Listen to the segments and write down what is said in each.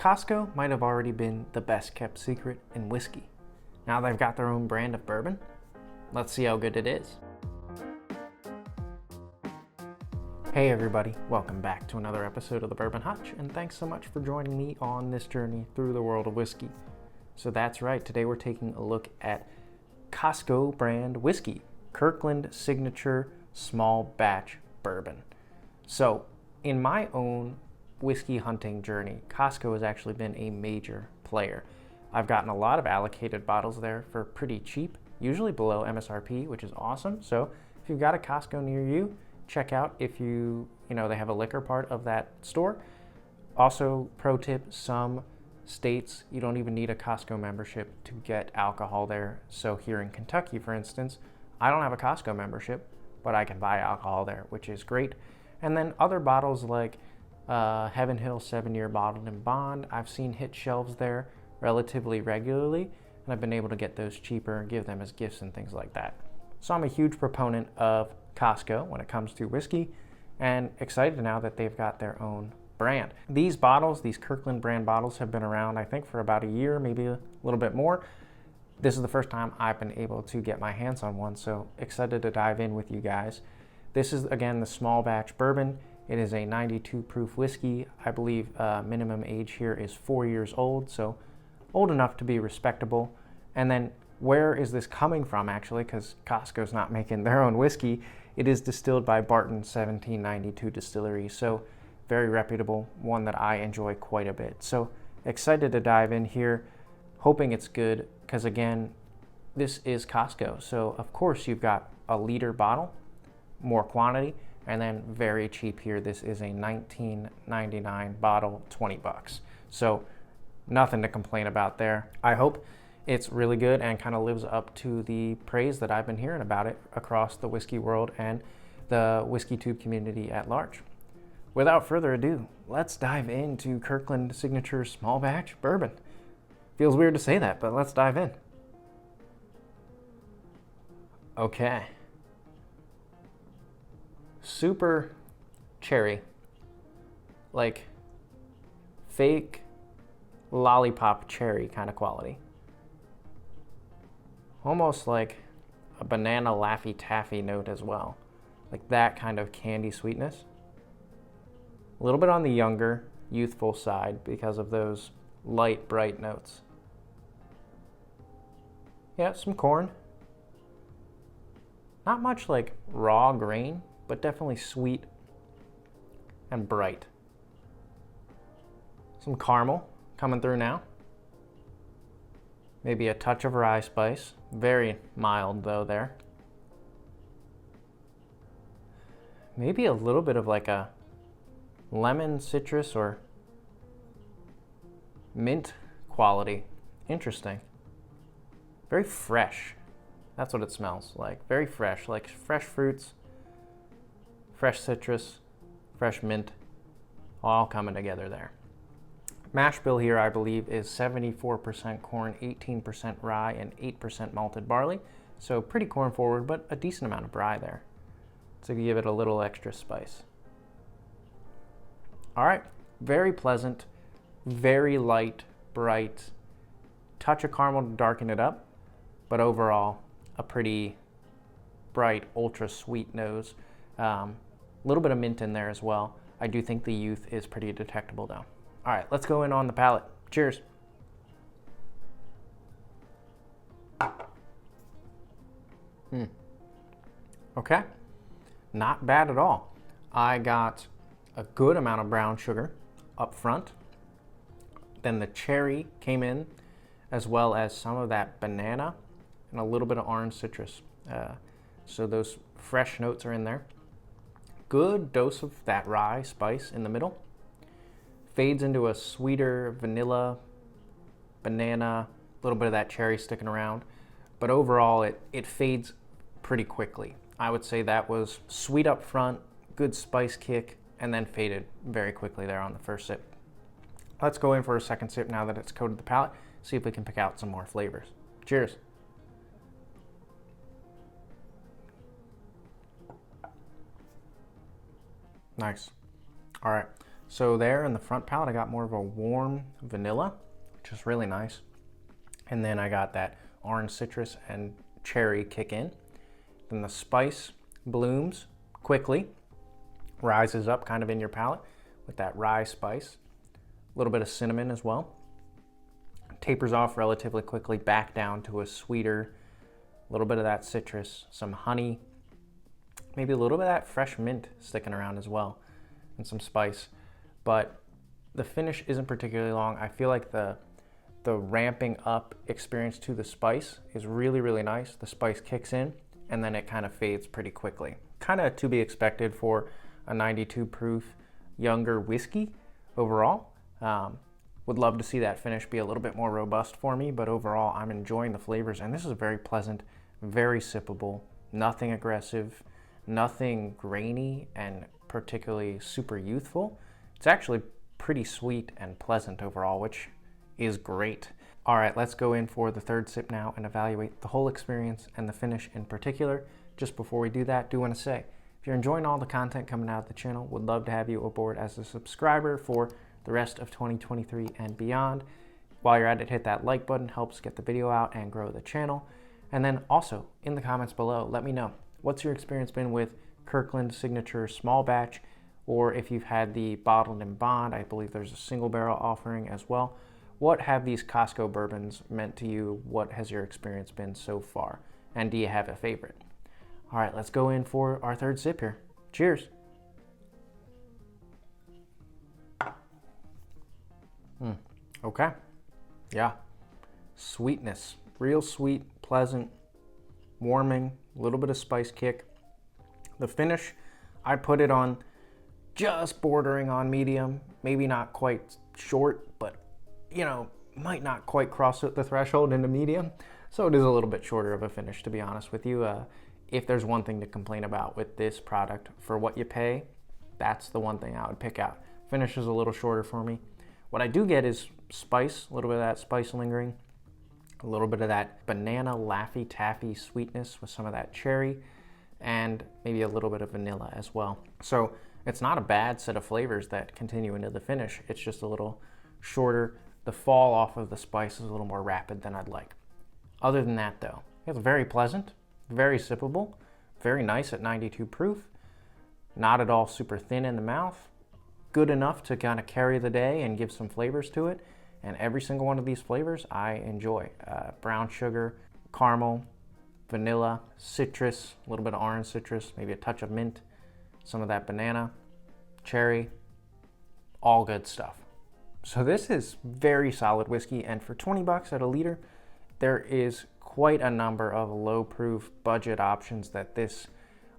Costco might have already been the best kept secret in whiskey. Now they've got their own brand of bourbon. Let's see how good it is. Hey everybody, welcome back to another episode of the Bourbon Hutch, and thanks so much for joining me on this journey through the world of whiskey. So that's right, today we're taking a look at Costco brand whiskey, Kirkland Signature Small Batch Bourbon. So in my own whiskey hunting journey, Costco has actually been a major player. I've gotten a lot of allocated bottles there for pretty cheap, usually below MSRP, which is awesome. So if you've got a Costco near you, check out if they have a liquor part of that store. Also, pro tip, some states you don't even need a Costco membership to get alcohol there. So here in Kentucky, for instance, I don't have a Costco membership, but I can buy alcohol there, which is great. And then other bottles like Heaven Hill 7-year bottled in bond, I've seen hit shelves there relatively regularly, and I've been able to get those cheaper and give them as gifts and things like that. So I'm a huge proponent of Costco when it comes to whiskey, and excited now that they've got their own brand. These bottles, these Kirkland brand bottles, have been around I think for about a year, maybe a little bit more. This is the first time I've been able to get my hands on one, so excited to dive in with you guys. This is again the small batch bourbon. It is a 92 proof whiskey. I believe minimum age here is 4 years old, so old enough to be respectable. And then where is this coming from actually, because Costco's not making their own whiskey. It is distilled by Barton 1792 Distillery, so very reputable, one that I enjoy quite a bit. So excited to dive in here, hoping it's good, because again, this is Costco. So of course you've got a liter bottle, more quantity, and then very cheap here. This is a $19.99 bottle, 20 bucks. So nothing to complain about there. I hope it's really good and kind of lives up to the praise that I've been hearing about it across the whiskey world and the whiskey tube community at large. Without further ado, let's dive into Kirkland Signature Small Batch Bourbon. Feels weird to say that, but let's dive in. Okay. Super cherry, like fake lollipop cherry kind of quality. Almost like a banana Laffy Taffy note as well, like that kind of candy sweetness. A little bit on the younger, youthful side because of those light, bright notes. Yeah, some corn. Not much like raw grain, but definitely sweet and bright. Some caramel coming through now. Maybe a touch of rye spice. Very mild though there. Maybe a little bit of like a lemon, citrus, or mint quality. Interesting. Very fresh. That's what it smells like. Very fresh, like fresh fruits, fresh citrus, fresh mint, all coming together there. Mash bill here, I believe, is 74% corn, 18% rye, and 8% malted barley. So pretty corn forward, but a decent amount of rye there to give it a little extra spice. All right, very pleasant, very light, bright, touch of caramel to darken it up, but overall a pretty bright, ultra sweet nose. A little bit of mint in there as well. I do think the youth is pretty detectable though. All right, let's go in on the palate. Cheers. Okay, not bad at all. I got a good amount of brown sugar up front. Then the cherry came in, as well as some of that banana and a little bit of orange citrus. So those fresh notes are in there. Good dose of that rye spice in the middle. Fades into a sweeter vanilla, banana, a little bit of that cherry sticking around. But overall, it fades pretty quickly. I would say that was sweet up front, good spice kick, and then faded very quickly there on the first sip. Let's go in for a second sip now that it's coated the palate, see if we can pick out some more flavors. Cheers. Nice. All right, So there in the front palate, I got more of a warm vanilla, which is really nice. And then I got that orange citrus and cherry kick in. Then the spice blooms quickly, rises up kind of in your palate with that rye spice. A little bit of cinnamon as well. Tapers off relatively quickly back down to a sweeter, a little bit of that citrus, some honey, maybe a little bit of that fresh mint sticking around as well, and some spice. But the finish isn't particularly long. I feel like the ramping up experience to the spice is really, really nice. The spice kicks in and then it kind of fades pretty quickly. Kind of to be expected for a 92 proof younger whiskey overall. Would love to see that finish be a little bit more robust for me, but overall I'm enjoying the flavors, and this is very pleasant, very sippable, nothing aggressive, nothing grainy and particularly super youthful. It's actually pretty sweet and pleasant overall, which is great. All right, let's go in for the third sip now and evaluate the whole experience and the finish in particular. Just before we do that, do want to say, if you're enjoying all the content coming out of the channel, would love to have you aboard as a subscriber for the rest of 2023 and beyond. While you're at it, hit that like button, helps get the video out and grow the channel. And then also in the comments below, let me know, what's your experience been with Kirkland Signature Small Batch, or if you've had the bottled in bond. I believe there's a single barrel offering as well. What have these Costco bourbons meant to you? What has your experience been so far? And do you have a favorite? All right, let's go in for our third sip here. Cheers. Okay, yeah, sweetness, real sweet, pleasant, warming, a little bit of spice kick. The finish, I put it on just bordering on medium, maybe not quite short, but you know, might not quite cross the threshold into medium. So it is a little bit shorter of a finish, to be honest with you. If there's one thing to complain about with this product, for what you pay, that's the one thing I would pick out. Finish is a little shorter for me. What I do get is spice, a little bit of that spice lingering, a little bit of that banana Laffy Taffy sweetness with some of that cherry, and maybe a little bit of vanilla as well. So it's not a bad set of flavors that continue into the finish. It's just a little shorter. The fall off of the spice is a little more rapid than I'd like. Other than that though, it's very pleasant, very sippable, very nice at 92 proof, not at all super thin in the mouth, good enough to kind of carry the day and give some flavors to it. And every single one of these flavors I enjoy. Brown sugar, caramel, vanilla, citrus, a little bit of orange citrus, maybe a touch of mint, some of that banana, cherry, all good stuff. So this is very solid whiskey, and for 20 bucks at a liter, there is quite a number of low proof budget options that this,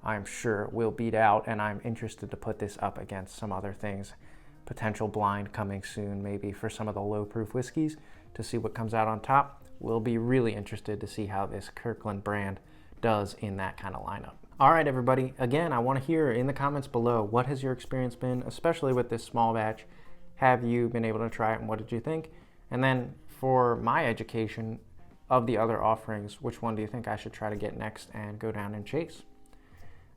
I'm sure, will beat out, and I'm interested to put this up against some other things. Potential blind coming soon, maybe for some of the low proof whiskeys, to see what comes out on top. We'll be really interested to see how this Kirkland brand does in that kind of lineup. All right, everybody, again, I want to hear in the comments below, what has your experience been, especially with this small batch? Have you been able to try it, and what did you think? And then for my education of the other offerings, which one do you think I should try to get next and go down and chase?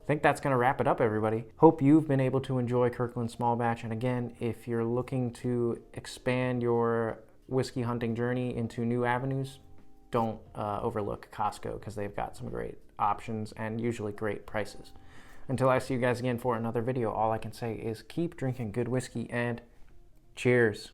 I think that's going to wrap it up, everybody. Hope you've been able to enjoy Kirkland Small Batch. And again, if you're looking to expand your whiskey hunting journey into new avenues, don't overlook Costco, because they've got some great options and usually great prices. Until I see you guys again for another video, all I can say is keep drinking good whiskey and cheers.